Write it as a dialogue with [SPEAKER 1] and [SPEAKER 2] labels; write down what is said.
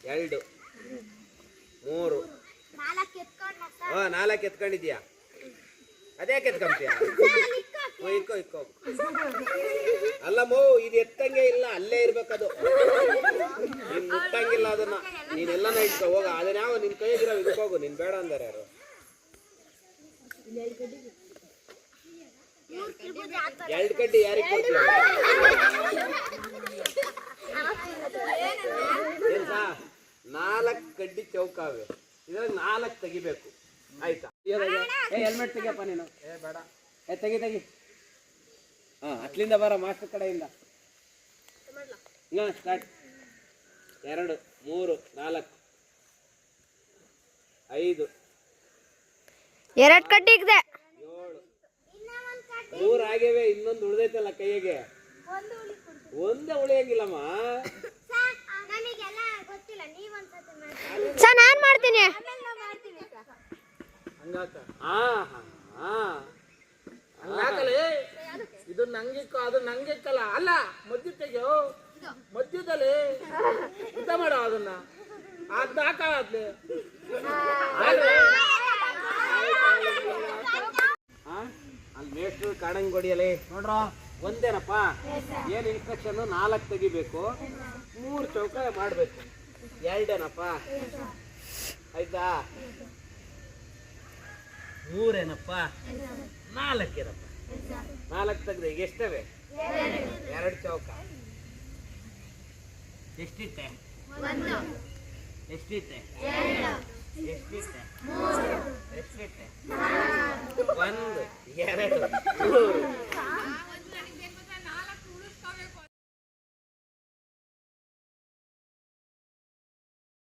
[SPEAKER 1] 2 3 4 ಎತ್ಕೊಂಡಿದ್ಯಾ? ಅದ್ಯಾಕೆ ಎತ್ಕೊಂತೀಯ? ಇಕ್ಕೋ ಅಲ್ಲಮ್ಮೋ, ಇದು ಎತ್ತಂಗೆ ಇಲ್ಲ, ಅಲ್ಲೇ ಇರ್ಬೇಕದು. ನೀನ್ ಮುಟ್ಟಂಗಿಲ್ಲ ಅದನ್ನ, ನೀನೆಲ್ಲನ ಇಟ್ಕೋ ಹೋಗ. ಅದನ್ನ ಯಾವ ನಿನ್ ಕೈಗಿರೋ ಇದಕ್ಕೋಗು, ನೀನ್ ಬೇಡ ಅಂದಾರೆ ಯಾರು? ಎರಡು ಕಡ್ಡಿ ಯಾರಿಗೆ ಕೊಡ್ತೀಯ? ಏನ್ಸಾ 4 ಕಡ್ಡಿ ಚೌಕಾವೆ, ಇದ್ರಲ್ಲಿ 4 ತೆಗಿಬೇಕು, ಆಯ್ತಾ? ಹೆಲ್ಮೆಟ್ ತೆಗಿಯಪ್ಪ ನೀನು. ಬೇಡ, ತೆಗಿ. ಅಟ್ಲಿಂದ ಬರ, ಮಾಸ್ಟರ್ ಕಡೆಯಿಂದ. ಸ್ಟಾರ್ಟ್. 2 3 4 5
[SPEAKER 2] 2 ಕಡ್ಡಿ 7
[SPEAKER 1] 3 ಆಗ್ಯವೆ, ಇನ್ನೊಂದು ಉಳ್ದೈತಲ್ಲ ಕೈಗೆ. ಒಂದೇ ಉಳಿಯಂಗಿಲ್ಲಮ್ಮ.
[SPEAKER 2] ನಾನ್ ಮಾಡ್ತೀನಿ.
[SPEAKER 1] ಹಂಗಾಕಲೇ, ಇದು ನಂಗಿಕ್ಕೋ, ಅದು ನಂಗಿಕ್ಕಲ್ಲ. ಅಲ್ಲ, ಮಧ್ಯ ತೆಗೆಯೋ, ಮಧ್ಯದಲ್ಲಿ ಊಟ ಮಾಡೋ ಅದನ್ನ. ಅದ್ ಹಾಕಾದ್ಲೆ ಅಲ್ಲಿ ಮೇಷ್ಟ್ರು ಕಾಣಂಗ್ ಹೊಡಿಯಲೇ ನೋಡ್ರ. ಒಂದೇನಪ್ಪ, ಏನ್ ಇನ್ಸ್ಟ್ರಕ್ಷನ್? 4 ತೆಗಿಬೇಕು, 3 ಚೌಕ ಮಾಡ್ಬೇಕು. 2ಏನಪ್ಪ, ಆಯ್ತಾ? 3ಏನಪ್ಪ, 4ಏನಪ್ಪ. 4 ತೆಗ್ದೆ ಈಗ ಎಷ್ಟವೆ? 2 ಚೌಕ. ಎಷ್ಟಿತ್ತೆ? 1 ಎಷ್ಟಿತ್ತೆ? 2 ಎಷ್ಟಿತ್ತೆ? 3 ಎಷ್ಟಿತ್ತೆ? 1 2 3